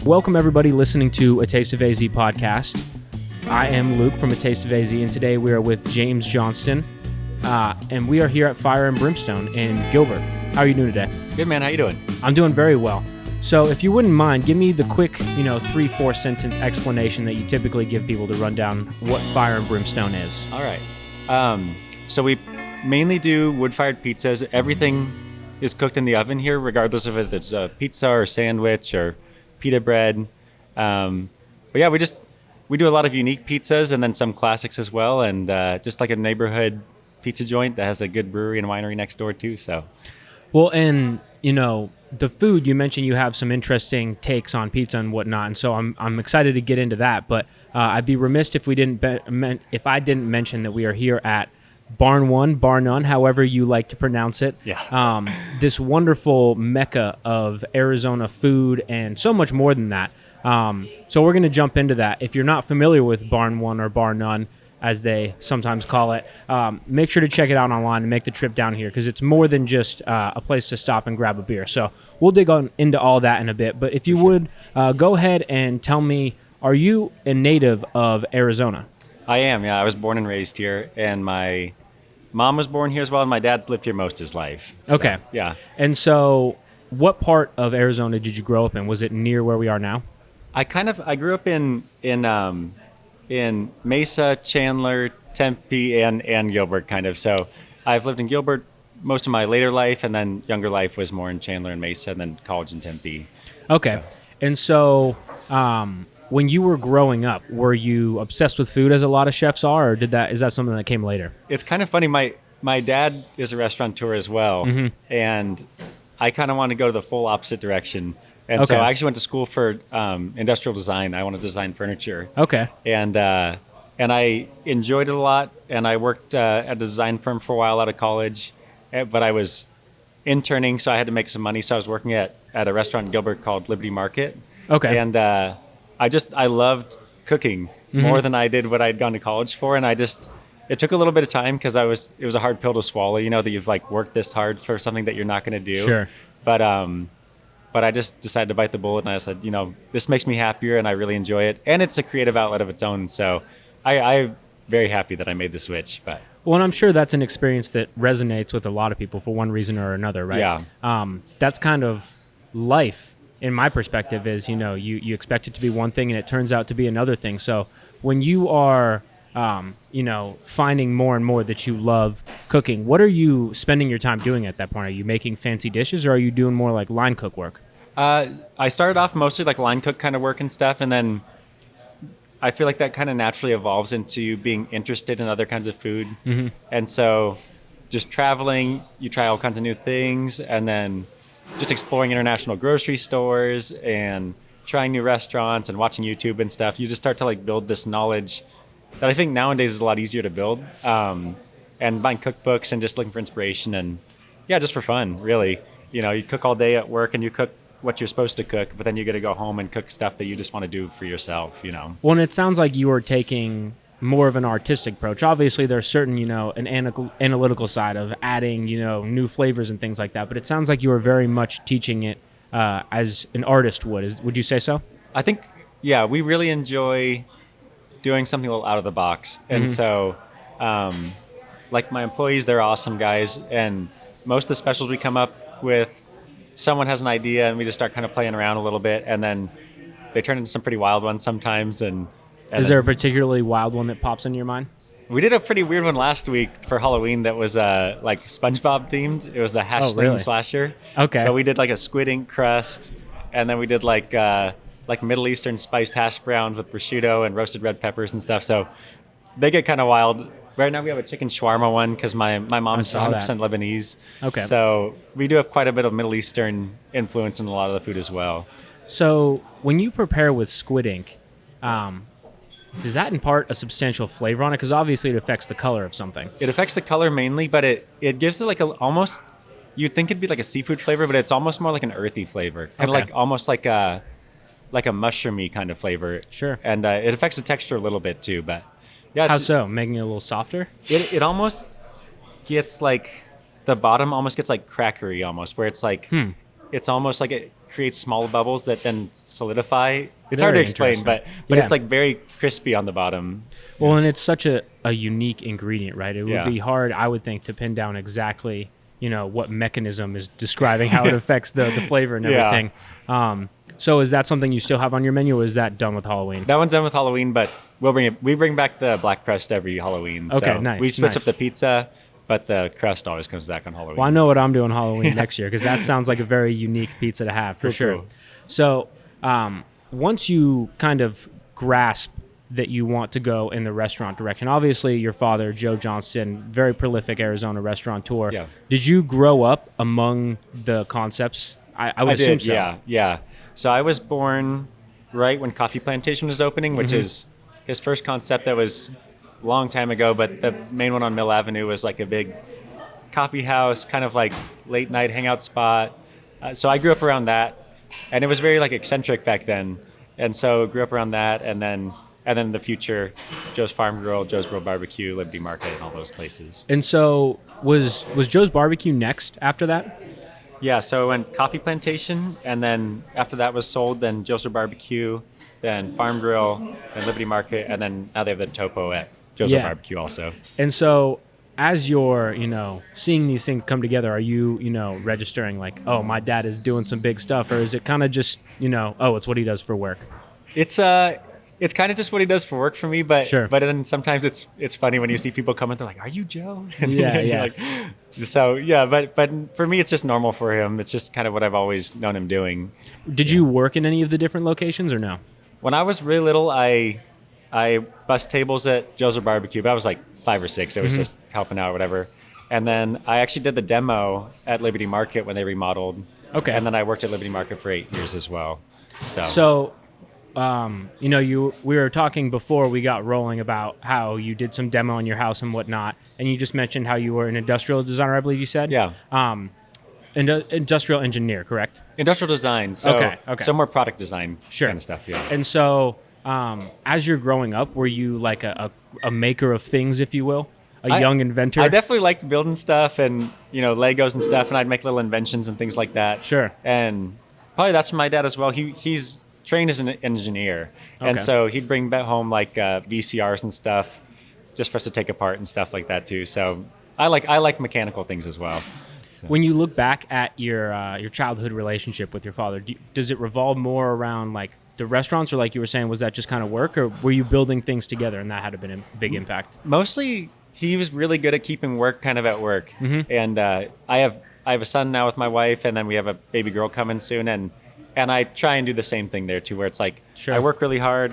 Welcome everybody listening to A Taste of AZ podcast. I am Luke from A Taste of AZ, and today we are with James Johnston, and we are here at Fire and Brimstone in Gilbert. How are you doing today? Good, man. How you doing? I'm doing very well. So if you wouldn't mind, give me the quick, 3-4 sentence explanation that you typically give people to run down what Fire and Brimstone is. All right. So we mainly do wood-fired pizzas. Everything is cooked in the oven here, regardless of if it's a pizza or sandwich or pita bread. But yeah, we do a lot of unique pizzas and then some classics as well, and just like a neighborhood pizza joint that has a good brewery and winery next door too. So, well, and the food, you mentioned you have some interesting takes on pizza and whatnot, and so I'm excited to get into that. But I'd be remiss if I didn't mention that we are here at Barn One, Bar None, however you like to pronounce it. Yeah. This wonderful mecca of Arizona food and so much more than that. So we're going to jump into that. If you're not familiar with Barn One or Bar None, as they sometimes call it, make sure to check it out online and make the trip down here, because it's more than just a place to stop and grab a beer. So we'll dig into all that in a bit. But if you would, go ahead and tell me, are you a native of Arizona? I am, yeah. I was born and raised here, and my mom was born here as well, and my dad's lived here most of his life. Okay. So, yeah. And so what part of Arizona did you grow up in? Was it near where we are now? I grew up in Mesa, Chandler, Tempe, and Gilbert, kind of. So I've lived in Gilbert most of my later life, and then younger life was more in Chandler and Mesa, and then college in Tempe. Okay. So. And so when you were growing up, were you obsessed with food as a lot of chefs are, or is that something that came later? It's kind of funny. My dad is a restaurateur as well, and I kind of want to go the full opposite direction. And so I actually went to school for industrial design. I wanted to design furniture. Okay. And I enjoyed it a lot. And I worked at a design firm for a while out of college, but I was interning, so I had to make some money. So I was working at a restaurant in Gilbert called Liberty Market. Okay. And I loved cooking more than I did what I'd gone to college for. And it took a little bit of time because it was a hard pill to swallow, that you've worked this hard for something that you're not going to do. Sure. But I just decided to bite the bullet, and I said, this makes me happier, and I really enjoy it. And it's a creative outlet of its own. So I'm very happy that I made the switch. But well, and I'm sure that's an experience that resonates with a lot of people for one reason or another, right? Yeah. That's kind of life, in my perspective, is, you expect it to be one thing, and it turns out to be another thing. So when you are finding more and more that you love cooking, what are you spending your time doing at that point? Are you making fancy dishes, or are you doing more like line cook work? I started off mostly like line cook kind of work and stuff, and then I feel like that kind of naturally evolves into being interested in other kinds of food. Mm-hmm. And so just traveling, you try all kinds of new things, and then just exploring international grocery stores and trying new restaurants and watching YouTube and stuff. You just start to build this knowledge that I think nowadays is a lot easier to build, and buying cookbooks and just looking for inspiration, and just for fun, really. You cook all day at work and you cook what you're supposed to cook, but then you get to go home and cook stuff that you just want to do for yourself, Well, and it sounds like you are taking more of an artistic approach. Obviously, there's certain, an analytical side of adding, new flavors and things like that, but it sounds like you are very much teaching it as an artist would. Would you say so? I think, yeah, we really enjoy doing something a little out of the box. And so, my employees, they're awesome guys. And most of the specials we come up with, someone has an idea and we just start kind of playing around a little bit. And then they turn into some pretty wild ones sometimes. And is there a particularly wild one that pops into your mind? We did a pretty weird one last week for Halloween that was SpongeBob themed. It was the hash sling slasher. Okay. But we did a squid ink crust. And then we did Middle Eastern spiced hash browns with prosciutto and roasted red peppers and stuff. So they get kind of wild. Right now we have a chicken shawarma one because my mom's 100% Lebanese. Okay. So we do have quite a bit of Middle Eastern influence in a lot of the food as well. So when you prepare with squid ink, does that impart a substantial flavor on it? Because obviously it affects the color of something. It affects the color mainly, but it gives it almost, you'd think it'd be like a seafood flavor, but it's almost more like an earthy flavor. Kind of almost like a mushroomy kind of flavor. Sure. And it affects the texture a little bit too, but yeah. How so? Making it a little softer? It almost gets the bottom almost gets crackery almost, where it's it's almost creates small bubbles that then solidify. It's hard Very to explain, interesting. but Yeah. it's like very crispy on the bottom. Well, and it's such a unique ingredient, right? It would Yeah. be hard, I would think, to pin down exactly, what mechanism is describing how it affects the flavor and Yeah. everything. So is that something you still have on your menu, or is that done with Halloween? That one's done with Halloween, but we bring back the black crust every Halloween. Okay, so nice, we switch nice. up the pizza, but the crust always comes back on Halloween. Well, I know what I'm doing Halloween next year, because that sounds like a very unique pizza to have, for Cool, sure. cool. So once you kind of grasp that you want to go in the restaurant direction, obviously your father, Joe Johnston, very prolific Arizona restaurateur. Yeah. Did you grow up among the concepts? I would assume did, so. yeah. So I was born right when Coffee Plantation was opening, which is his first concept. That was a long time ago, but the main one on Mill Avenue was like a big coffee house, kind of like late night hangout spot. So I grew up around that, and it was very like eccentric back then. And so grew up around that, and then in the future, Joe's Farm Grill, Joe's Grill Barbecue, Liberty Market, and all those places. And so was Joe's Barbecue next after that? Yeah, so I went Coffee Plantation, and then after that was sold, then Joe's Barbecue, then Farm Grill, then Liberty Market, and then now they have the Topo at Joe's Yeah. Barbecue also. And so as you're, seeing these things come together, are you, registering like, oh, my dad is doing some big stuff, or is it kind of just, oh, it's what he does for work? It's kind of just what he does for work for me, but Sure. but then sometimes it's funny when you see people come in, they're like, "Are you Joe?" And Yeah, you're yeah. like, so yeah, but for me, it's just normal for him. It's just kind of what I've always known him doing. Did you work in any of the different locations or no? When I was really little, I bussed tables at Joe's Barbecue, but I was like 5 or 6. I was just helping out or whatever. And then I actually did the demo at Liberty Market when they remodeled. Okay. And then I worked at Liberty Market for 8 years as well. So, we were talking before we got rolling about how you did some demo in your house and whatnot, and you just mentioned how you were an industrial designer, I believe you said? Yeah. Industrial engineer, correct? Industrial design. So, Okay. So more product design Sure. kind of stuff, yeah. And so, as you're growing up, were you like a maker of things, if you will? A young inventor? I definitely liked building stuff and, Legos and stuff, and I'd make little inventions and things like that. Sure. And probably that's from my dad as well. He's trained as an engineer. And Okay. so he'd bring back home like VCRs and stuff just for us to take apart and stuff like that too. So I like mechanical things as well. When you look back at your childhood relationship with your father, does it revolve more around like the restaurants, or like you were saying, was that just kind of work, or were you building things together and that had been a big impact? Mostly he was really good at keeping work kind of at work. And I have a son now with my wife, and then we have a baby girl coming soon, and I try and do the same thing there too, where it's like Sure. I work really hard,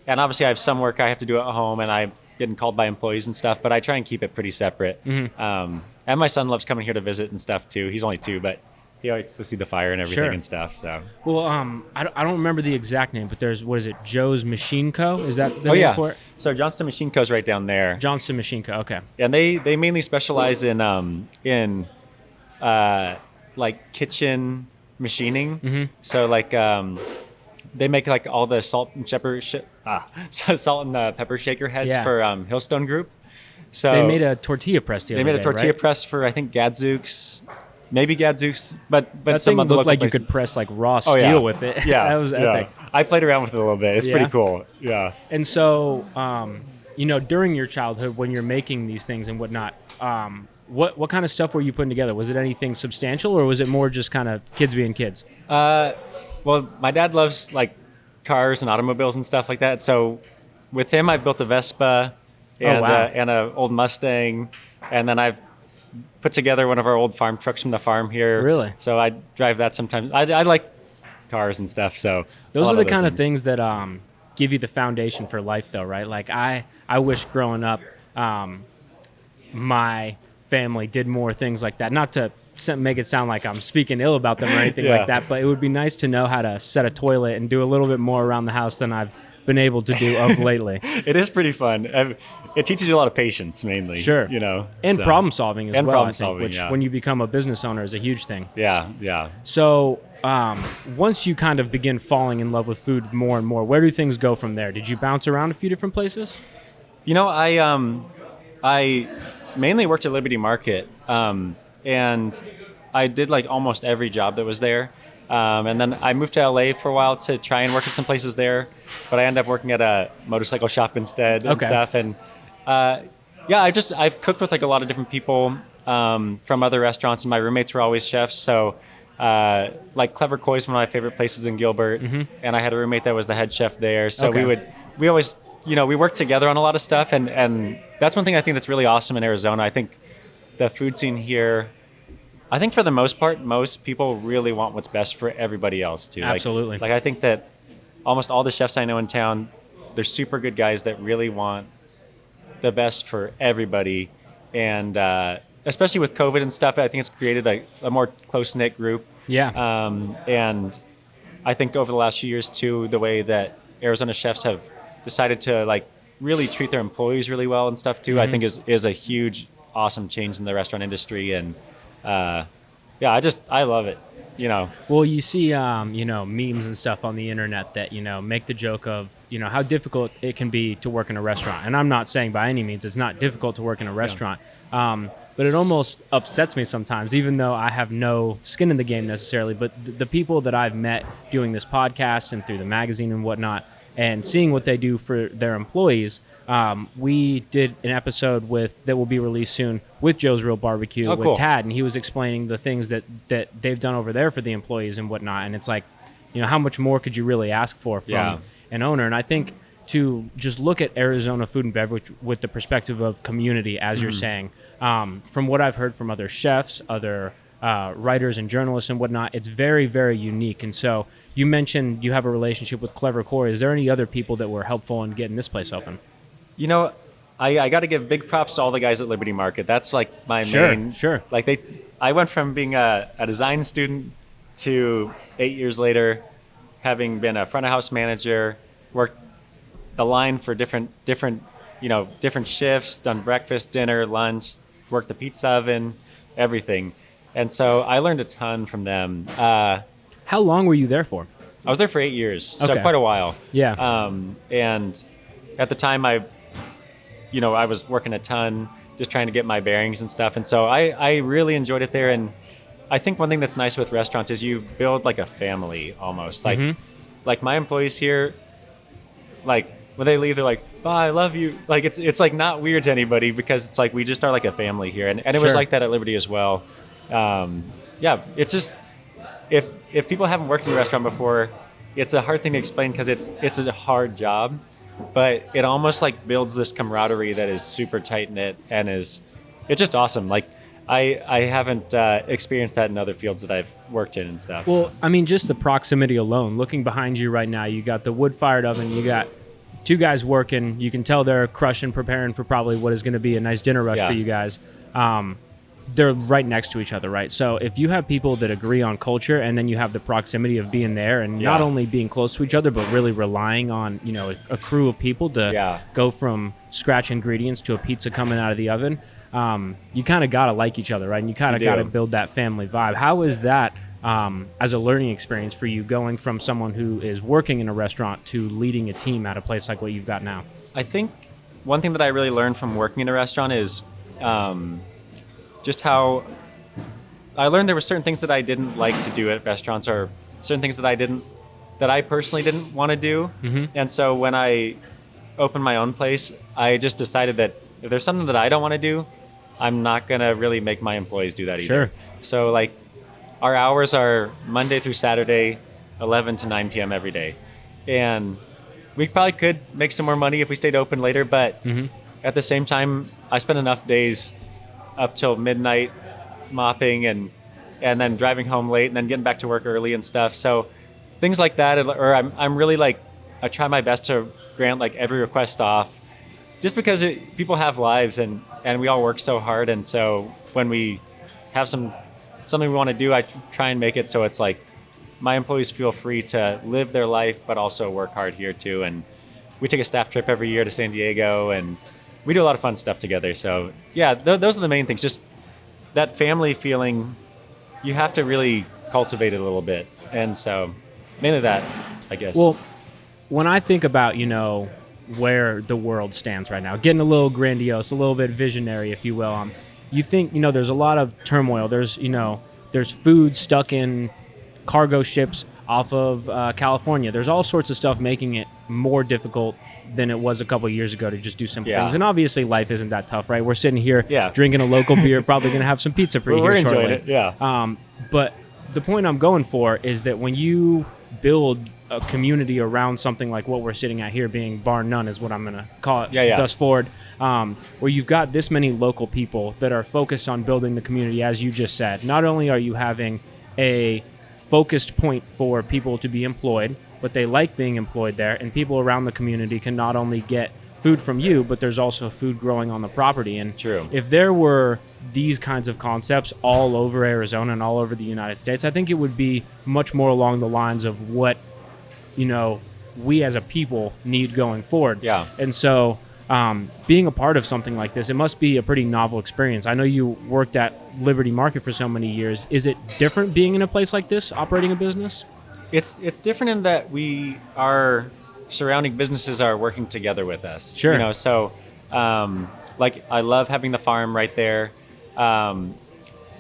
and obviously I have some work I have to do at home, and I'm getting called by employees and stuff, but I try and keep it pretty separate. And my son loves coming here to visit and stuff too. He's only 2, but he likes to see the fire and everything Sure. and stuff. So Well, I don't remember the exact name, but there's, what is it, Joe's Machine Co.? Is that the oh name yeah, for it? so Johnston Machine Co.'s right down there, Johnston Machine Co. Okay. and they mainly specialize in like kitchen machining. So like they make like all the salt and pepper salt and pepper shaker heads Yeah. for Hillstone Group. So They made a tortilla press the they other made day, a tortilla right? press for I think Gadzooks, maybe Gadzooks, but That some thing other looked local like you places. could press like raw Oh, steel yeah. with it. Yeah, That was yeah. epic. I played around with it a little bit. It's Yeah? pretty cool. Yeah. And so, during your childhood, when you're making these things and whatnot, what kind of stuff were you putting together? Was it anything substantial, or was it more just kind of kids being kids? Well, my dad loves like cars and automobiles and stuff like that. So with him, I built a Vespa and wow. and a old Mustang, and then I've put together one of our old farm trucks from the farm here. Really? So I drive that sometimes. I like cars and stuff. So Those a are lot the kind of things that give you the foundation for life, though, right? Like I wish growing up, my family did more things like that. Not to make it sound like I'm speaking ill about them or anything Yeah. like that, but it would be nice to know how to set a toilet and do a little bit more around the house than I've been able to do of lately. It is pretty fun. It teaches you a lot of patience, mainly. Sure. And And problem solving as And well, problem I think, solving, which yeah. when you become a business owner is a huge thing. Yeah. So once you kind of begin falling in love with food more and more, where do things go from there? Did you bounce around a few different places? I mainly worked at Liberty Market, and I did like almost every job that was there. And then I moved to LA for a while to try and work at some places there, but I ended up working at a motorcycle shop instead and Okay. stuff. And yeah, I've cooked with like a lot of different people from other restaurants, and my roommates were always chefs. So like Clever Koi's one of my favorite places in Gilbert, and I had a roommate that was the head chef there. So Okay. we always, we worked together on a lot of stuff, and that's one thing I think that's really awesome in Arizona. I think the food scene here, I think for the most part, most people really want what's best for everybody else too. Absolutely. Like I think that almost all the chefs I know in town, they're super good guys that really want the best for everybody. And especially with COVID and stuff, I think it's created a more close-knit group. Yeah. And I think over the last few years too, the way that Arizona chefs have decided to like really treat their employees really well and stuff too, I think is a huge, awesome change in the restaurant industry. And yeah, I love it. Well, you see, memes and stuff on the internet that, make the joke of, how difficult it can be to work in a restaurant. And I'm not saying by any means it's not difficult to work in a restaurant. But it almost upsets me sometimes, even though I have no skin in the game necessarily. But the people that I've met doing this podcast and through the magazine and whatnot, and seeing what they do for their employees, we did an episode that will be released soon with Joe's Real Barbecue with cool. Tad, and he was explaining the things that they've done over there for the employees and whatnot. And it's like, how much more could you really ask for from an owner? And I think to just look at Arizona food and beverage with the perspective of community, as you're saying, from what I've heard from other chefs, other writers and journalists and whatnot, it's very, very unique. And so you mentioned you have a relationship with Clever Koi. Is there any other people that were helpful in getting this place open? I got to give big props to all the guys at Liberty Market. That's like my main. Sure. Like I went from being a design student to 8 years later, having been a front of house manager, worked the line for different shifts, done breakfast, dinner, lunch, worked the pizza oven, everything. And so I learned a ton from them. How long were you there for? I was there for 8 years, so Okay. quite a while. Yeah. And at the time I was working a ton, just trying to get my bearings and stuff. And so I really enjoyed it there. And I think one thing that's nice with restaurants is you build like a family almost. Like my employees here, like when they leave, they're like, "Bye, I love you." Like it's like not weird to anybody because it's like we just are like a family here. And it was Sure. like that at Liberty as well. Yeah, it's just if people haven't worked in a restaurant before, it's a hard thing to explain because it's a hard job. But it almost like builds this camaraderie that is super tight knit and it's just awesome. Like I haven't experienced that in other fields that I've worked in and stuff. Well, I mean, just the proximity alone. Looking behind you right now, you got the wood-fired oven. You got two guys working. You can tell they're crushing, preparing for probably what is going to be a nice dinner rush for you guys. They're right next to each other, right? So if you have people that agree on culture and then you have the proximity of being there and not only being close to each other, but really relying on, a crew of people to go from scratch ingredients to a pizza coming out of the oven, you kind of got to like each other, right? And you kind of got to build that family vibe. How is that as a learning experience for you going from someone who is working in a restaurant to leading a team at a place like what you've got now? I think one thing that I really learned from working in a restaurant is just how I learned there were certain things that I didn't like to do at restaurants or certain things that I personally didn't want to do. And so when I opened my own place, I just decided that if there's something that I don't want to do, I'm not going to really make my employees do that either. Sure. So like our hours are Monday through Saturday, 11 to 9 p.m. every day. And we probably could make some more money if we stayed open later, but at the same time, I spent enough days up till midnight mopping and then driving home late and then getting back to work early and stuff. So things like that, or I'm really like, I try my best to grant like every request off just because people have lives and we all work so hard. And so when we have something we want to do, I try and make it so it's like my employees feel free to live their life, but also work hard here too. And we take a staff trip every year to San Diego and we do a lot of fun stuff together. So yeah, those are the main things. Just that family feeling, you have to really cultivate it a little bit. And so mainly that, I guess. Well, when I think about, where the world stands right now, getting a little grandiose, a little bit visionary, if you will, you think, there's a lot of turmoil. There's food stuck in cargo ships off of California. There's all sorts of stuff making it more difficult than it was a couple of years ago to just do simple things. And obviously life isn't that tough, right? We're sitting here drinking a local beer, probably going to have some pizza for you here shortly. We're enjoying it, but the point I'm going for is that when you build a community around something like what we're sitting at here, being Bar None is what I'm going to call it thus forward, where you've got this many local people that are focused on building the community, as you just said. Not only are you having a focused point for people to be employed, but they like being employed there, and people around the community can not only get food from you, but there's also food growing on the property. And if there were these kinds of concepts all over Arizona and all over the United States, I think it would be much more along the lines of what, we as a people need going forward. And so being a part of something like this, it must be a pretty novel experience. I know you worked at Liberty Market for so many years. Is it different being in a place like this, operating a business? It's different in that our surrounding businesses are working together with us. So like I love having the farm right there.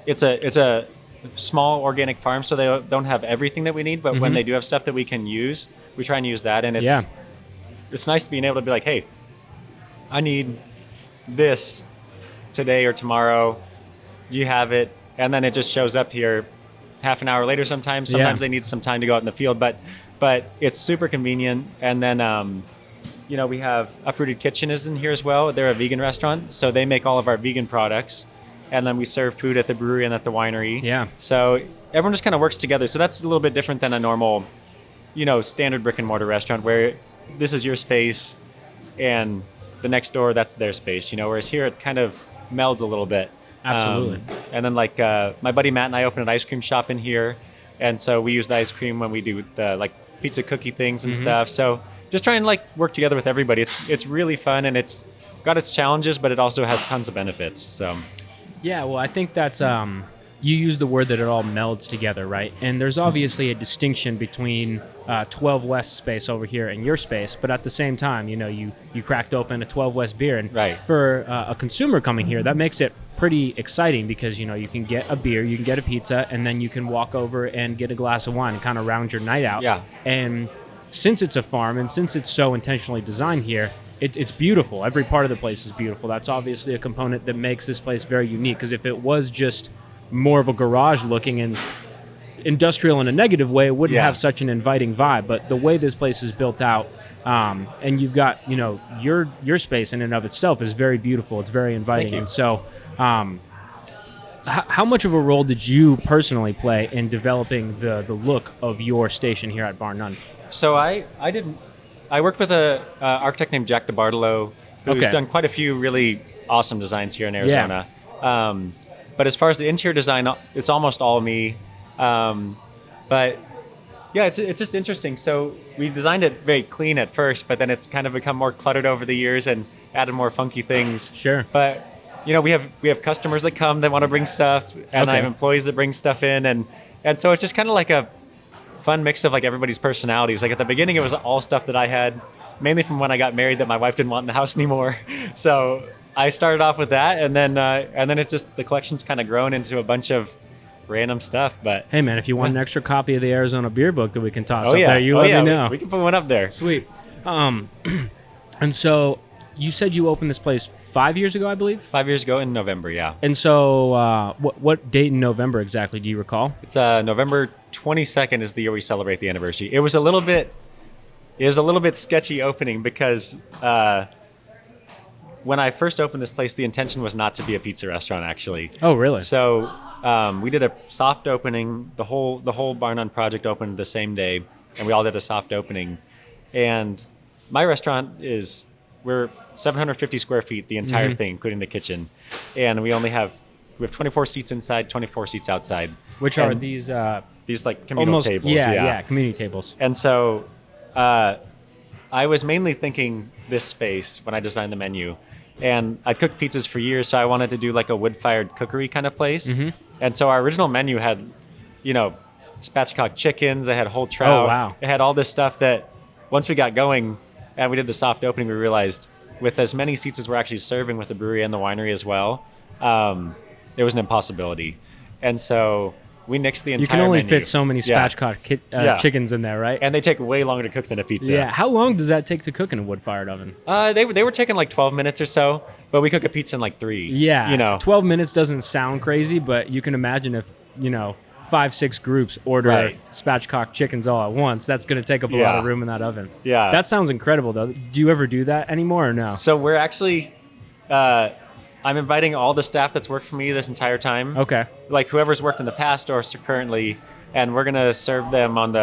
It's a small organic farm, so they don't have everything that we need, but when they do have stuff that we can use, we try and use that. And it's nice being able to be like, hey, I need this today or tomorrow. You have it. And then it just shows up here half an hour later sometimes. Sometimes they need some time to go out in the field, but it's super convenient. And then, we have Uprooted Kitchen is in here as well. They're a vegan restaurant, so they make all of our vegan products. And then we serve food at the brewery and at the winery. So everyone just kind of works together. So that's a little bit different than a normal, standard brick and mortar restaurant where this is your space and the next door, that's their space, whereas here it kind of melds a little bit. Absolutely. And then my buddy Matt and I opened an ice cream shop in here. And so we use the ice cream when we do the pizza cookie things and stuff. So just try and work together with everybody. It's really fun, and it's got its challenges, but it also has tons of benefits. So yeah, well, I think that's you use the word that it all melds together, right? And there's obviously a distinction between 12 West space over here and your space, but at the same time, you cracked open a 12 West beer, and for a consumer coming here, that makes it pretty exciting because you can get a beer, you can get a pizza, and then you can walk over and get a glass of wine and kind of round your night out. And since it's a farm and since it's so intentionally designed here, it's beautiful. Every part of the place is beautiful. That's obviously a component that makes this place very unique, because if it was just more of a garage looking and industrial in a negative way, it wouldn't have such an inviting vibe. But the way this place is built out, and you've got your space in and of itself is very beautiful. It's very inviting. And so how much of a role did you personally play in developing the look of your station here at Bar None? So I worked with a architect named Jack DeBartolo, who's done quite a few really awesome designs here in Arizona. But as far as the interior design, it's almost all me. But yeah, it's just interesting. So we designed it very clean at first, but then it's kind of become more cluttered over the years and added more funky things. But we have customers that come that want to bring stuff, and I have employees that bring stuff in, and so it's just kind of like a fun mix of everybody's personalities. At the beginning, it was all stuff that I had, mainly from when I got married, that my wife didn't want in the house anymore. So I started off with that, and then it's just the collection's kind of grown into a bunch of random stuff. But hey, man, if you want an extra copy of the Arizona Beer Book that we can toss up there, let me know. We can put one up there. Sweet. And so you said you opened this place 5 years ago, I believe? 5 years ago in November, yeah. And so what date in November exactly do you recall? It's November 22nd is the year we celebrate the anniversary. It was a little bit sketchy opening because when I first opened this place, the intention was not to be a pizza restaurant, actually. Oh, really? So we did a soft opening. The whole Bar None project opened the same day, and we all did a soft opening. And my restaurant we're 750 square feet, the entire thing, including the kitchen, and we have 24 seats inside, 24 seats outside. Which are these communal tables? Yeah, community tables. And so I was mainly thinking this space when I designed the menu. And I'd cooked pizzas for years, so I wanted to do a wood-fired cookery kind of place. And so our original menu had, spatchcock chickens. It had whole trout. Oh, wow. It had all this stuff that once we got going and we did the soft opening, we realized with as many seats as we're actually serving with the brewery and the winery as well, it was an impossibility. And so we nixed the entire You can only menu. fit so many spatchcock chickens in there, right? And they take way longer to cook than a pizza. Yeah. How long does that take to cook in a wood-fired oven? They were taking like 12 minutes or so, but we cook a pizza in like 3. Yeah. You know. 12 minutes doesn't sound crazy, but you can imagine if, 5-6 groups order spatchcock chickens all at once, that's going to take up a lot of room in that oven. Yeah. That sounds incredible, though. Do you ever do that anymore or no? So we're actually, I'm inviting all the staff that's worked for me this entire time. Okay. Like whoever's worked in the past or currently, and we're going to serve them on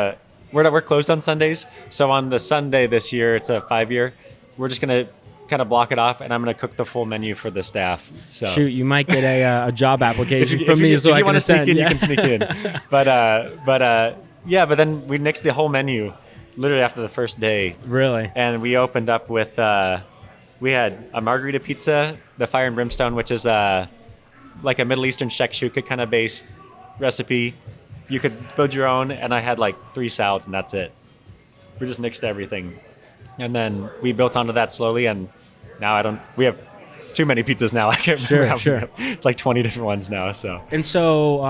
we're closed on Sundays. So on the Sunday this year, it's a 5-year, we're just going to kind of block it off, and I'm going to cook the full menu for the staff. So shoot, you might get a job application from me, if so I you can want to sneak attend. in, you can sneak in. But then we nixed the whole menu literally after the first day. Really? And we opened up with we had a margarita pizza, the Fire and Brimstone, which is like a Middle Eastern Shakshouka kind of based recipe. You could build your own, and I had like 3 salads, and that's it. We just nixed everything. And then we built onto that slowly, and now we have too many pizzas now. I can't remember. Sure. It's like 20 different ones now. So. And so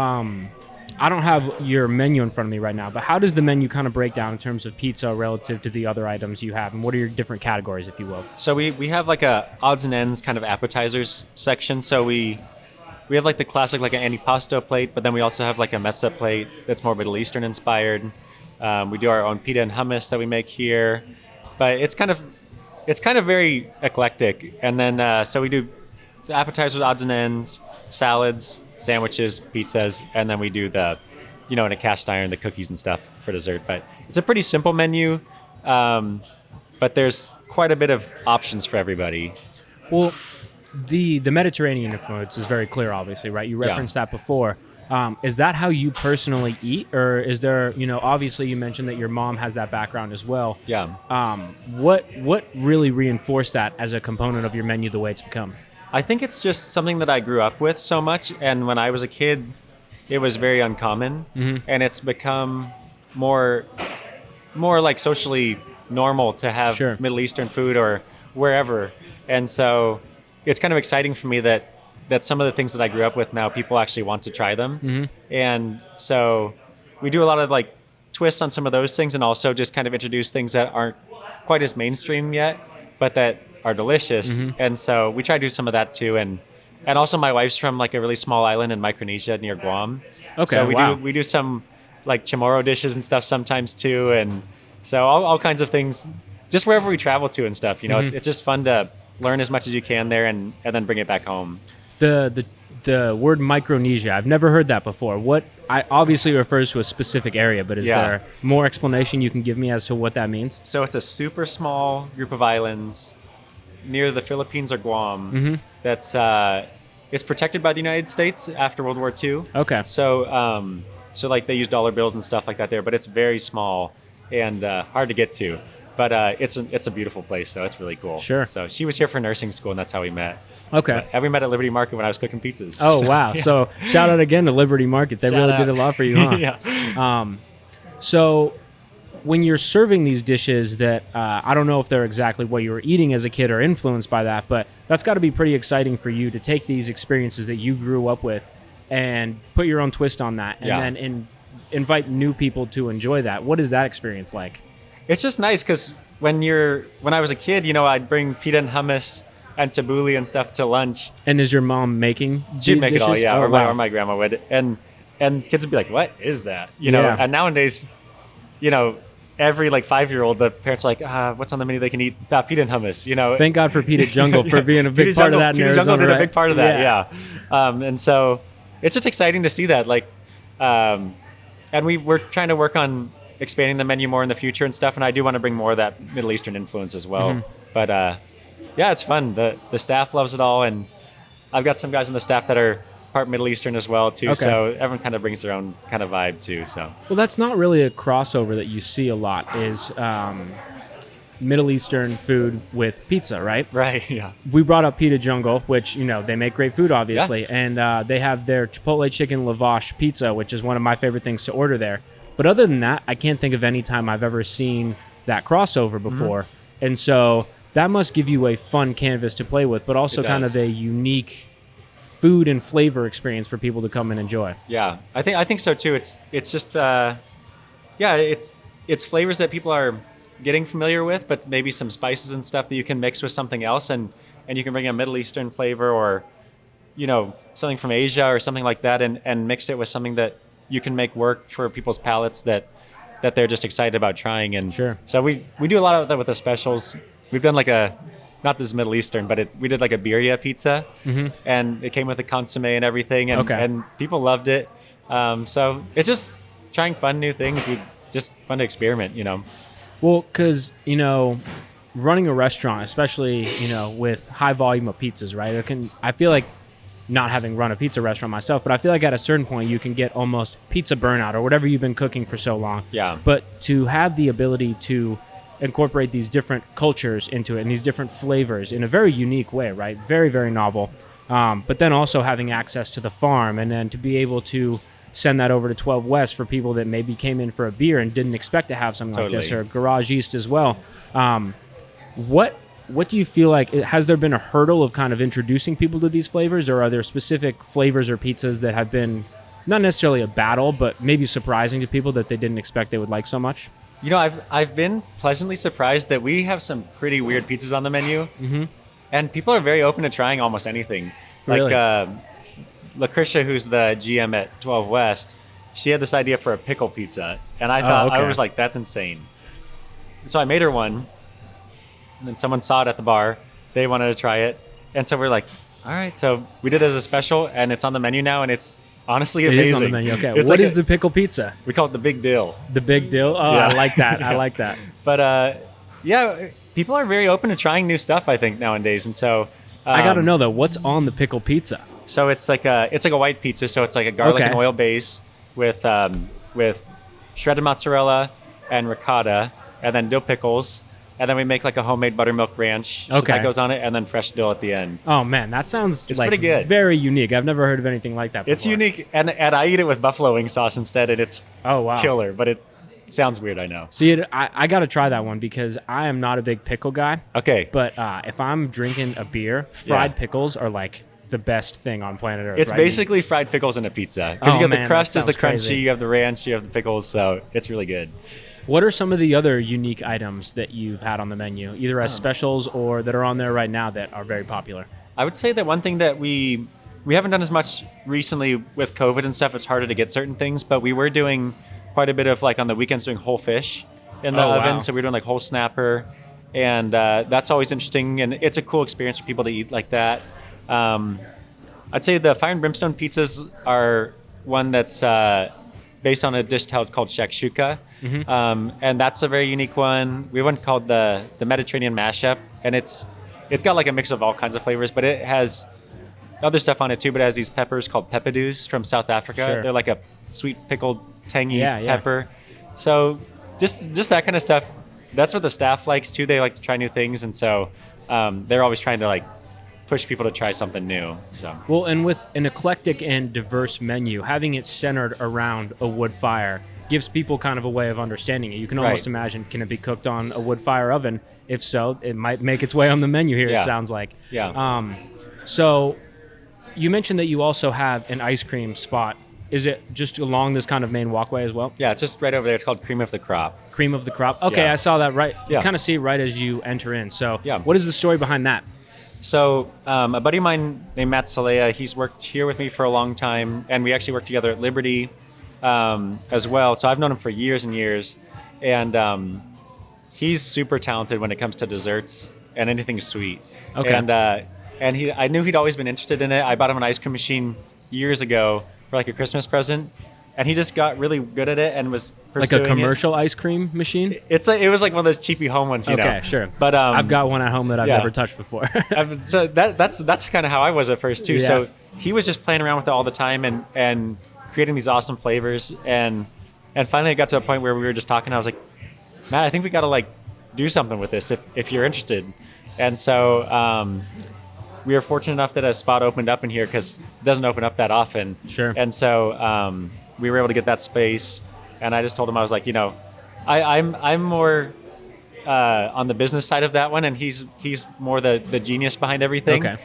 I don't have your menu in front of me right now, but how does the menu kind of break down in terms of pizza relative to the other items you have? And what are your different categories, if you will? So we have like a odds and ends kind of appetizers section. So we have like the classic, like an antipasto plate, but then we also have like a Mashup plate that's more Middle Eastern inspired. We do our own pita and hummus that we make here. But it's kind of very eclectic. And then so we do the appetizers, odds and ends, salads, sandwiches, pizzas, and then we do the, in a cast iron, the cookies and stuff for dessert. But it's a pretty simple menu, but there's quite a bit of options for everybody. Well, the Mediterranean influence is very clear, obviously, right? You referenced that before. Is that how you personally eat, or is there, obviously you mentioned that your mom has that background as well. Yeah. What really reinforced that as a component of your menu the way it's become? I think it's just something that I grew up with so much, and when I was a kid, it was very uncommon, and it's become more like socially normal to have Middle Eastern food or wherever, and so it's kind of exciting for me that some of the things that I grew up with now people actually want to try them. And so we do a lot of like twists on some of those things, and also just kind of introduce things that aren't quite as mainstream yet, but that are delicious. And so we try to do some of that too. And also my wife's from like a really small island in Micronesia near Guam. Okay. So we do some like chamorro dishes and stuff sometimes too. And so all kinds of things, just wherever we travel to and stuff, it's just fun to learn as much as you can there and then bring it back home. The word Micronesia, I've never heard that before. What obviously refers to a specific area, but is there more explanation you can give me as to what that means? So it's a super small group of islands near the Philippines or Guam. That's it's protected by the United States after World War II. Okay. So so like they use dollar bills and stuff like that there, but it's very small and hard to get to. But it's a beautiful place, though. It's really cool. Sure. So she was here for nursing school, and that's how we met. Okay. And we met at Liberty Market when I was cooking pizzas. Oh, so, wow. Yeah. So shout out again to Liberty Market. They really did a lot for you, huh? Yeah. So when you're serving these dishes that I don't know if they're exactly what you were eating as a kid or influenced by that, but that's got to be pretty exciting for you to take these experiences that you grew up with and put your own twist on that and then invite new people to enjoy that. What is that experience like? It's just nice because when I was a kid, I'd bring pita and hummus and tabbouleh and stuff to lunch. And is your mom making She'd make dishes? it all, yeah. Oh, or my grandma would. And kids would be like, what is that? And nowadays, every like 5-year-old, the parents are like, what's on the menu they can eat? Pita and hummus, Thank God for Pita Jungle for being a big part of that in Pita Arizona. Jungle did right? a big part of that, yeah. And so it's just exciting to see that. Like, and we're trying to work on expanding the menu more in the future and stuff, and I do want to bring more of that Middle Eastern influence as well. But yeah, it's fun. The staff loves it all, and I've got some guys on the staff that are part Middle Eastern as well too. So everyone kind of brings their own kind of vibe too. So well, that's not really a crossover that you see a lot. Is Middle Eastern food with pizza, right? Right. Yeah. We brought up Pita Jungle, which they make great food, obviously, and they have their Chipotle chicken lavash pizza, which is one of my favorite things to order there. But other than that, I can't think of any time I've ever seen that crossover before. And so that must give you a fun canvas to play with, but also kind of a unique food and flavor experience for people to come and enjoy. Yeah, I think so too. It's just it's flavors that people are getting familiar with, but maybe some spices and stuff that you can mix with something else, and you can bring a Middle Eastern flavor or something from Asia or something like that, and mix it with something that you can make work for people's palates that they're just excited about trying. And Sure. So we do a lot of that with the specials. We've done like not this Middle Eastern, but we did like a birria pizza, and it came with a consomme and everything, and people loved it. So it's just trying fun new things. Just fun to experiment, Well, because, running a restaurant, especially, with high volume of pizzas, right? I feel like, not having run a pizza restaurant myself, but I feel like at a certain point you can get almost pizza burnout or whatever you've been cooking for so long. Yeah. But to have the ability to incorporate these different cultures into it and these different flavors in a very unique way, right? Very, very novel. But then also having access to the farm, and then to be able to send that over to 12 West for people that maybe came in for a beer and didn't expect to have something like this, or Garage East as well. What do you feel like, has there been a hurdle of kind of introducing people to these flavors, or are there specific flavors or pizzas that have been not necessarily a battle, but maybe surprising to people that they didn't expect they would like so much? I've been pleasantly surprised that we have some pretty weird pizzas on the menu, and people are very open to trying almost anything. Really? Like Lucretia, who's the GM at 12 West, she had this idea for a pickle pizza, and I thought, I was like, that's insane. So I made her one. And then someone saw it at the bar. They wanted to try it. And so we're like, all right. So we did it as a special, and it's on the menu now, and it's honestly amazing. It is on the menu. Okay. It's What is the pickle pizza? We call it the Big Deal. The Big Deal? Oh, Yeah. I like that. I like that. But people are very open to trying new stuff, I think, nowadays. And so I got to know, though, what's on the pickle pizza? So it's like a white pizza. So it's like a garlic and oil base with shredded mozzarella and ricotta, and then dill pickles. And then we make like a homemade buttermilk ranch that goes on it, and then fresh dill at the end. Oh man, that sounds it's pretty good. Very unique. I've never heard of anything like that before. It's unique, and I eat it with buffalo wing sauce instead, and it's killer. But it sounds weird, I know. See, I got to try that one because I am not a big pickle guy. Okay. But if I'm drinking a beer, fried pickles are like the best thing on planet Earth. It's basically fried pickles in a pizza, because you have the crust is the crunchy, crazy. You have the ranch, you have the pickles, so it's really good. What are some of the other unique items that you've had on the menu, either as specials or that are on there right now that are very popular? I would say that one thing that we haven't done as much recently with COVID and stuff, it's harder to get certain things, but we were doing quite a bit of, like on the weekends, doing whole fish in the oven. Wow. So we're doing like whole snapper, and that's always interesting, and it's a cool experience for people to eat like that. I'd say the Fire and Brimstone pizzas are one that's based on a dish called Shakshouka. And that's a very unique one. We have one called the Mediterranean Mashup, and it's got like a mix of all kinds of flavors, but it has other stuff on it too. But it has these peppers called peppadews from South Africa. Sure. They're like a sweet pickled tangy pepper. So just that kind of stuff. That's what the staff likes too. They like to try new things, and so they're always trying to like push people to try something new. So well, and with an eclectic and diverse menu, having it centered around a wood fire gives people kind of a way of understanding it. You can almost imagine, can it be cooked on a wood fire oven? If so, it might make its way on the menu here, it sounds like. Yeah. So you mentioned that you also have an ice cream spot. Is it just along this kind of main walkway as well? Yeah, it's just right over there. It's called Cream of the Crop. Cream of the Crop. Okay, Yeah. I saw that right. Yeah. You kind of see it right as you enter in. So Yeah. what is the story behind that? So a buddy of mine named Matt Salea, he's worked here with me for a long time, and we actually worked together at Liberty as well. So I've known him for years and years, and he's super talented when it comes to desserts and anything sweet. Okay. And I knew he'd always been interested in it. I bought him an ice cream machine years ago for like a Christmas present, and he just got really good at it and was pursuing Like a commercial ice cream machine? It was like one of those cheapy home ones, you know. Okay, sure. But I've got one at home that I've never touched before. So that's kind of how I was at first too. Yeah. So he was just playing around with it all the time and creating these awesome flavors, and finally it got to a point where we were just talking. I was like, Matt, I think we got to like do something with this if you're interested. And so we were fortunate enough that a spot opened up in here, because it doesn't open up that often. Sure. And so we were able to get that space, and I just told him, I was like, I'm more on the business side of that one, and he's more the genius behind everything. Okay.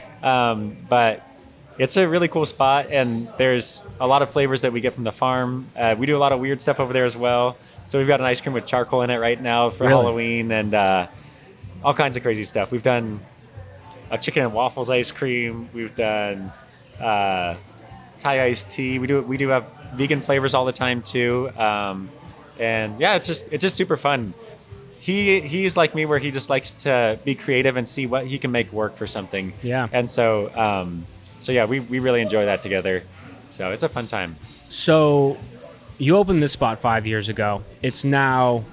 But it's a really cool spot, and there's a lot of flavors that we get from the farm. We do a lot of weird stuff over there as well. So we've got an ice cream with charcoal in it right now for Really? Halloween, and all kinds of crazy stuff. We've done a chicken and waffles ice cream. We've done Thai iced tea. We do have vegan flavors all the time too. And yeah, it's just super fun. He's like me, where he just likes to be creative and see what he can make work for something. Yeah. And so yeah, we really enjoy that together. So it's a fun time. So you opened this spot 5 years ago. It's now,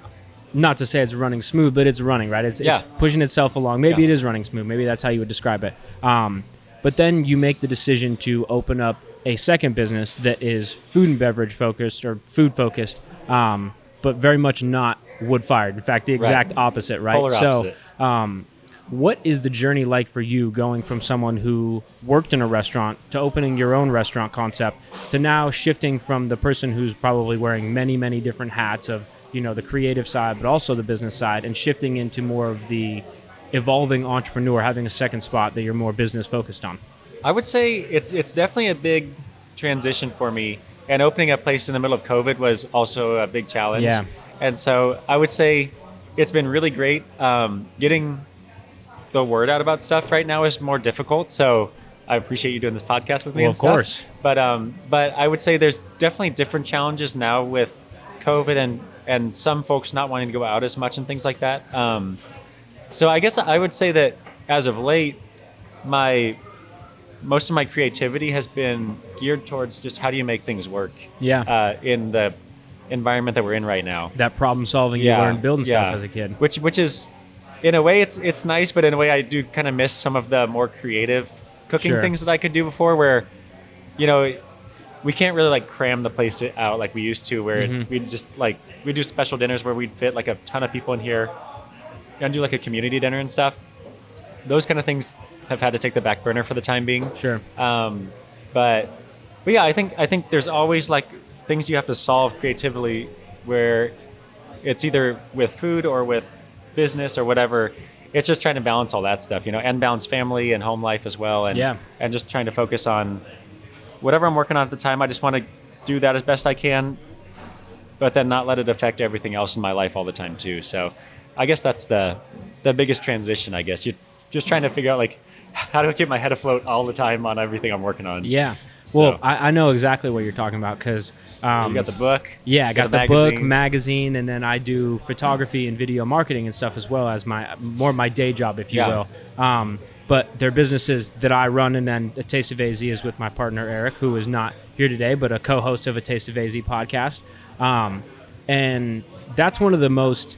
not to say it's running smooth, but it's running, right? It's pushing itself along. Maybe it is running smooth. Maybe that's how you would describe it. But then you make the decision to open up a second business that is food and beverage focused, or food focused, but very much not wood fired. In fact, the exact opposite, right? Polar opposite. So what is the journey like for you, going from someone who worked in a restaurant to opening your own restaurant concept, to now shifting from the person who's probably wearing many, many different hats of, the creative side, but also the business side, and shifting into more of the evolving entrepreneur, having a second spot that you're more business focused on? I would say it's definitely a big transition for me. And opening a place in the middle of COVID was also a big challenge. Yeah. And so I would say it's been really great. Getting the word out about stuff right now is more difficult. So I appreciate you doing this podcast with me. Well, and of stuff. course. But I would say there's definitely different challenges now with COVID and some folks not wanting to go out as much and things like that. So I guess I would say that as of late, most of my creativity has been geared towards just how do you make things work in the environment that we're in right now. That problem solving you learned building stuff as a kid. Which is, in a way, it's nice, but in a way I do kind of miss some of the more creative cooking things that I could do before, where, we can't really like cram the place out like we used to, where we just we do special dinners where we'd fit like a ton of people in here and do like a community dinner and stuff. Those kind of things have had to take the back burner for the time being. Sure. But yeah, I think there's always like things you have to solve creatively, where it's either with food or with business or whatever. It's just trying to balance all that stuff, and balance family and home life as well. And just trying to focus on whatever I'm working on at the time. I just want to do that as best I can, but then not let it affect everything else in my life all the time too. So I guess that's the biggest transition, I guess. You're just trying to figure out like, how do I keep my head afloat all the time on everything I'm working on? Yeah. Well, I know exactly what you're talking about, because you got the book. Yeah, I got the book, magazine, and then I do photography and video marketing and stuff as well as my day job, if you will. But they're businesses that I run, and then A Taste of AZ is with my partner Eric, who is not here today, but a co-host of A Taste of AZ podcast. And that's one of the most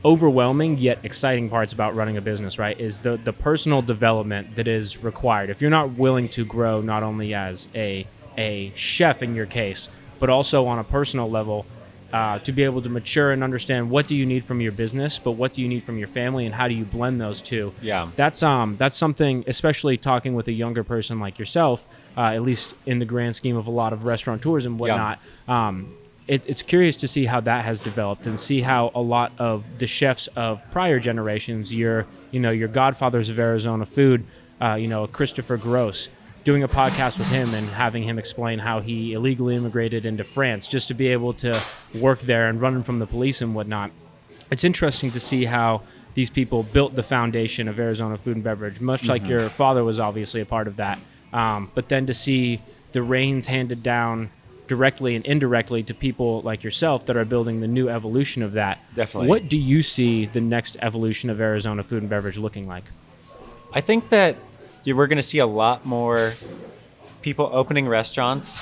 overwhelming yet exciting parts about running a business, right, is the personal development that is required. If you're not willing to grow, not only as a chef in your case, but also on a personal level, to be able to mature and understand what do you need from your business, but what do you need from your family, and how do you blend those two. Yeah. That's something, especially talking with a younger person like yourself, at least in the grand scheme of a lot of restaurateurs and whatnot. It's curious to see how that has developed, and see how a lot of the chefs of prior generations, your godfathers of Arizona food, Christopher Gross, doing a podcast with him and having him explain how he illegally immigrated into France just to be able to work there and running from the police and whatnot. It's interesting to see how these people built the foundation of Arizona food and beverage, much like your father was obviously a part of that. But then to see the reins handed down directly and indirectly to people like yourself that are building the new evolution of that. Definitely. What do you see the next evolution of Arizona food and beverage looking like? I think that we're going to see a lot more people opening restaurants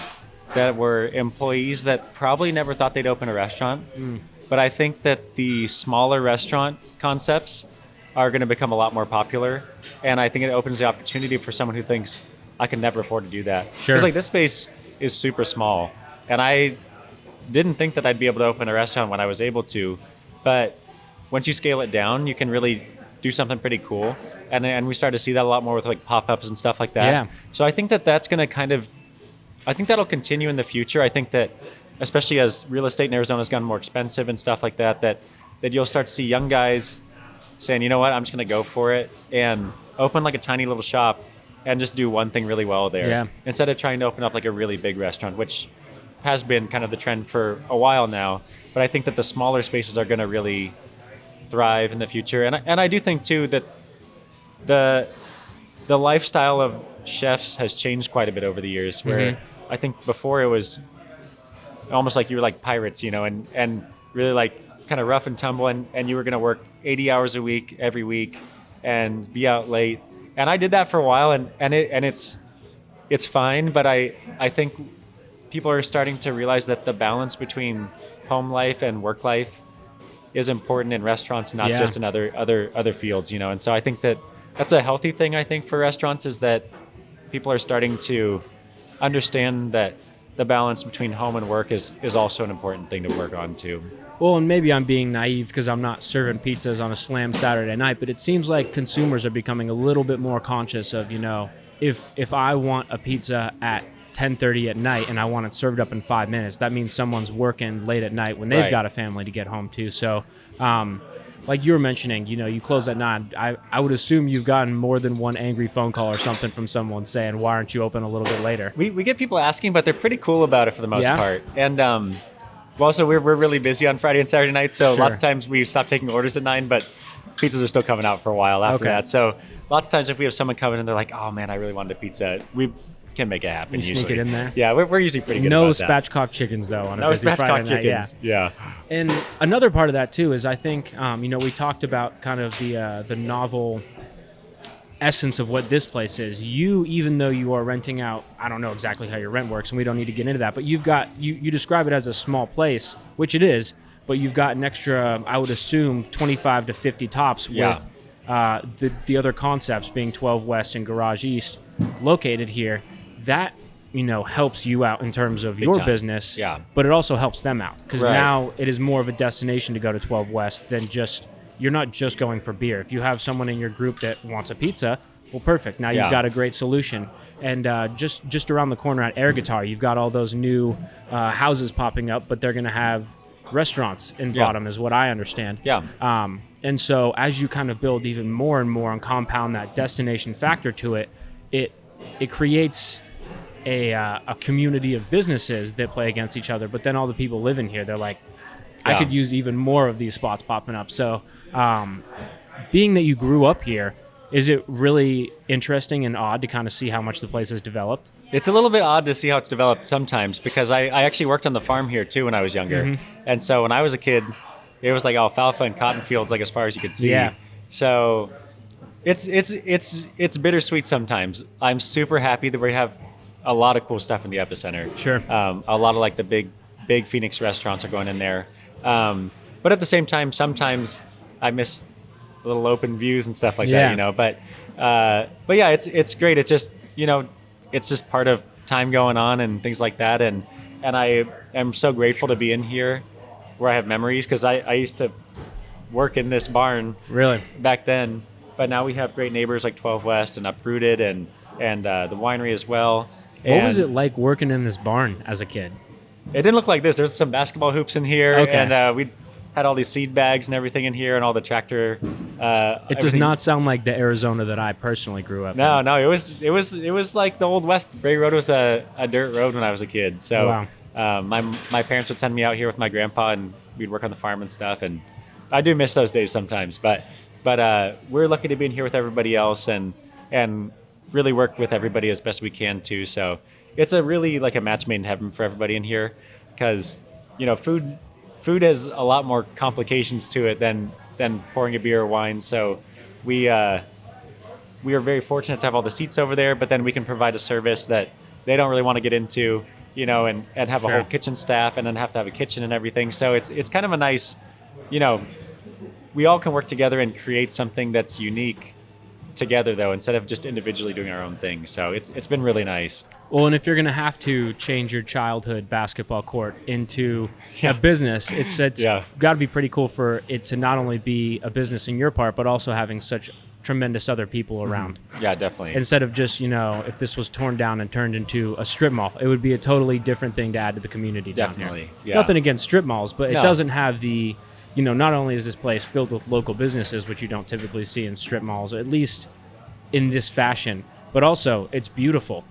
that were employees that probably never thought they'd open a restaurant. But I think that the smaller restaurant concepts are going to become a lot more popular. And I think it opens the opportunity for someone who thinks, I can never afford to do that. Sure. Because like this space is super small, and I didn't think that I'd be able to open a restaurant when I was able to, but once you scale it down, you can really do something pretty cool, and we start to see that a lot more with like pop-ups and stuff like that. Yeah. So I think that's going to I think that'll continue in the future. I think that especially as real estate in Arizona has gotten more expensive and stuff like that, that you'll start to see young guys saying, you know what, I'm just going to go for it and open like a tiny little shop and just do one thing really well there. Yeah. Instead of trying to open up like a really big restaurant, which has been kind of the trend for a while now. But I think that the smaller spaces are going to really thrive in the future. And I do think too that the lifestyle of chefs has changed quite a bit over the years, where I think before it was almost like you were like pirates, and really like kind of rough and tumble, and you were going to work 80 hours a week every week and be out late. And I did that for a while, and it's fine, but I think people are starting to realize that the balance between home life and work life is important in restaurants, not just in other fields, And so I think that's a healthy thing, I think, for restaurants, is that people are starting to understand that the balance between home and work is also an important thing to work on too. Well, and maybe I'm being naive because I'm not serving pizzas on a slam Saturday night, but it seems like consumers are becoming a little bit more conscious of, if I want a pizza at 10:30 at night and I want it served up in 5 minutes, that means someone's working late at night when they've got a family to get home to. So, like you were mentioning, you close at 9. I would assume you've gotten more than one angry phone call or something from someone saying, why aren't you open a little bit later? We get people asking, but they're pretty cool about it for the most part. And also we're really busy on Friday and Saturday nights, so lots of times we stop taking orders at 9, but pizzas are still coming out for a while after that. So lots of times if we have someone coming and they're like, oh man, I really wanted a pizza, we can make it happen. You sneak it in there? Yeah, we're usually pretty good No about that. spatchcock chickens, though, on a No busy Friday spatchcock night. chickens. Yeah. And another part of that, too, is I think, we talked about kind of the novel essence of what this place is. You, even though you are renting out, I don't know exactly how your rent works, and we don't need to get into that, but you've got, you describe it as a small place, which it is, but you've got an extra, I would assume, 25 to 50 tops with the other concepts being 12 West and Garage East located here. That helps you out in terms of your business, but it also helps them out because now it is more of a destination to go to 12 West than just, you're not just going for beer. If you have someone in your group that wants a pizza, well, perfect. Now you've got a great solution. And just around the corner at Air Guitar, you've got all those new houses popping up, but they're going to have restaurants in bottom is what I understand. And so as you kind of build even more and more and compound that destination factor to it, it creates a community of businesses that play against each other, but then all the people living here, they're like, I could use even more of these spots popping up. So being that you grew up here, is it really interesting and odd to kind of see how much the place has developed? It's a little bit odd to see how it's developed sometimes because I actually worked on the farm here too when I was younger. And so when I was a kid, it was like alfalfa and cotton fields like as far as you could see. So it's bittersweet sometimes. I'm super happy that we have a lot of cool stuff in the epicenter. A lot of like the big Phoenix restaurants are going in there. But at the same time, sometimes I miss little open views and stuff like that, But yeah, it's great. It's just, it's just part of time going on and things like that. And I am so grateful to be in here where I have memories because I used to work in this barn back then. But now we have great neighbors like 12 West and Uprooted and the winery as well. What was it like working in this barn as a kid? It didn't look like this. There's some basketball hoops in here, and we had all these seed bags and everything in here, and all the tractor. It does not sound like the Arizona that I personally grew up in. No, it was like the old West. Ray Road was a dirt road when I was a kid. So my parents would send me out here with my grandpa, and we'd work on the farm and stuff. And I do miss those days sometimes, but we're lucky to be in here with everybody else and really work with everybody as best we can too. So it's a really like a match made in heaven for everybody in here because, food has a lot more complications to it than pouring a beer or wine. So we are very fortunate to have all the seats over there, but then we can provide a service that they don't really want to get into, and have a whole kitchen staff and then have to have a kitchen and everything. So it's kind of a nice, we all can work together and create something that's unique together though, instead of just individually doing our own thing. So it's been really nice. Well, and if you're going to have to change your childhood basketball court into a business, it's got to be pretty cool for it to not only be a business in your part, but also having such tremendous other people around. Yeah, definitely. Instead of just, if this was torn down and turned into a strip mall, it would be a totally different thing to add to the community. Definitely. Yeah. Nothing against strip malls, but it doesn't have the, not only is this place filled with local businesses, which you don't typically see in strip malls, at least in this fashion, but also it's beautiful.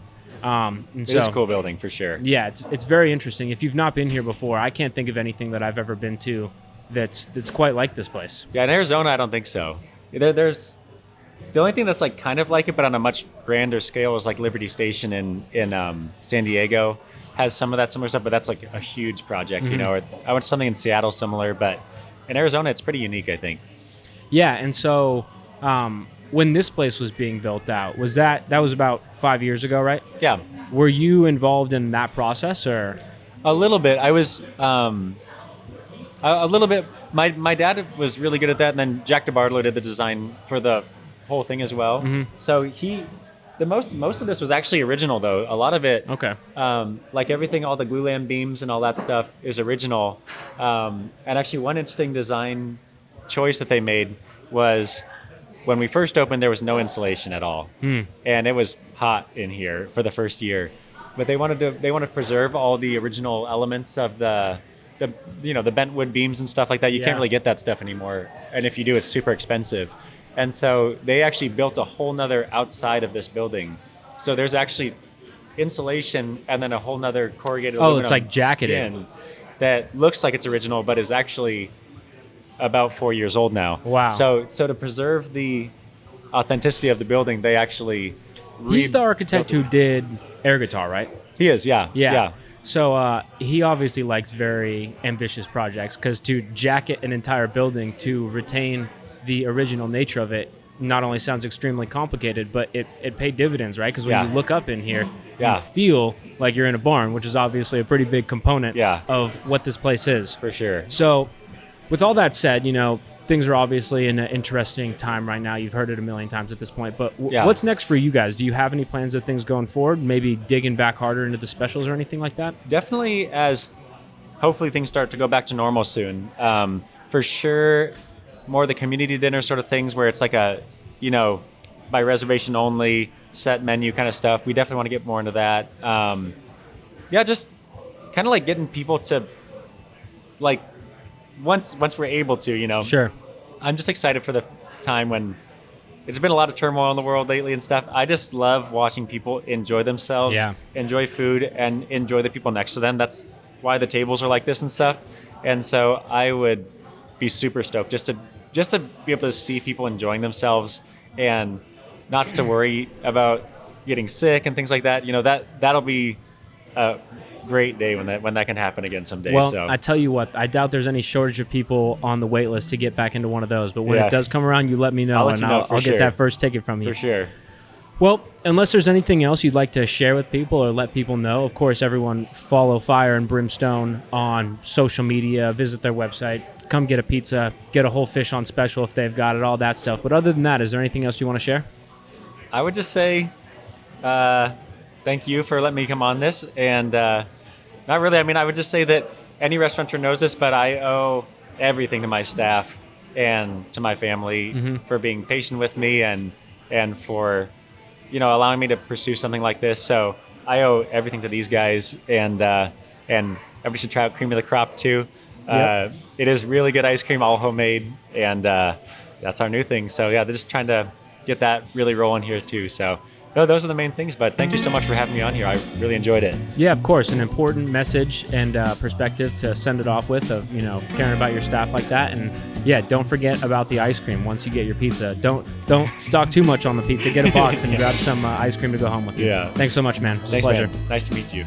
It is a cool building for sure. Yeah, it's very interesting. If you've not been here before, I can't think of anything that I've ever been to that's quite like this place. Yeah, in Arizona, I don't think so. There's the only thing that's like kind of like it, but on a much grander scale, is like Liberty Station in San Diego has some of that similar stuff, but that's like a huge project, you know. Or I went to something in Seattle similar, but in Arizona, it's pretty unique, I think. Yeah, and so when this place was being built out, that was about 5 years ago, right? Yeah. Were you involved in that process, or? A little bit. I was a little bit. My dad was really good at that, and then Jack DeBartolo did the design for the whole thing as well. So most of this was actually original, though. A lot of it, okay, like everything, all the glulam beams and all that stuff is original. And actually, one interesting design choice that they made was when we first opened, there was no insulation at all, and it was hot in here for the first year. But they wanted to preserve all the original elements of the bent wood beams and stuff like that. You can't really get that stuff anymore, and if you do, it's super expensive. And so they actually built a whole nother outside of this building. So there's actually insulation and then a whole nother corrugated aluminum it's like jacketed skin that looks like it's original, but is actually about 4 years old now. Wow. So to preserve the authenticity of the building, they actually he's the architect who did air guitar, right? He is, yeah. So he obviously likes very ambitious projects, because to jacket an entire building to retain the original nature of it not only sounds extremely complicated, but it paid dividends, right? Because when you look up in here, you feel like you're in a barn, which is obviously a pretty big component of what this place is. For sure. So with all that said, things are obviously in an interesting time right now. You've heard it a million times at this point, but what's next for you guys? Do you have any plans of things going forward? Maybe digging back harder into the specials or anything like that? Definitely, as hopefully things start to go back to normal soon. For sure, more the community dinner sort of things where it's like a, by reservation only, set menu kind of stuff. We definitely want to get more into that. Just kind of like getting people to, like, once we're able to, Sure. I'm just excited for the time when it's been a lot of turmoil in the world lately and stuff. I just love watching people enjoy themselves, enjoy food, and enjoy the people next to them. That's why the tables are like this and stuff. And so I would be super stoked just to be able to see people enjoying themselves and not have to worry about getting sick and things like that. That'll be a great day when that can happen again someday. Well, so I tell you what, I doubt there's any shortage of people on the wait list to get back into one of those. But when it does come around, you let me know, I'll get that first ticket from you. For sure. Well, unless there's anything else you'd like to share with people or let people know, of course, everyone follow Fire and Brimstone on social media, visit their website, come get a pizza, get a whole fish on special if they've got it, all that stuff. But other than that, is there anything else you want to share? I would just say thank you for letting me come on this. And not really. I mean, I would just say that any restaurateur knows this, but I owe everything to my staff and to my family for being patient with me and for allowing me to pursue something like this. So I owe everything to these guys, and everybody should try out Cream of the Crop too. It is really good ice cream, all homemade, and that's our new thing. So they're just trying to get that really rolling here too. So no, those are the main things, but thank you so much for having me on here. I really enjoyed it. Yeah, of course. An important message and perspective to send it off with of, caring about your staff like that. And don't forget about the ice cream once you get your pizza. Don't stock too much on the pizza. Get a box and grab some ice cream to go home with you. Yeah. Thanks so much, man. It was a pleasure. Man. Nice to meet you.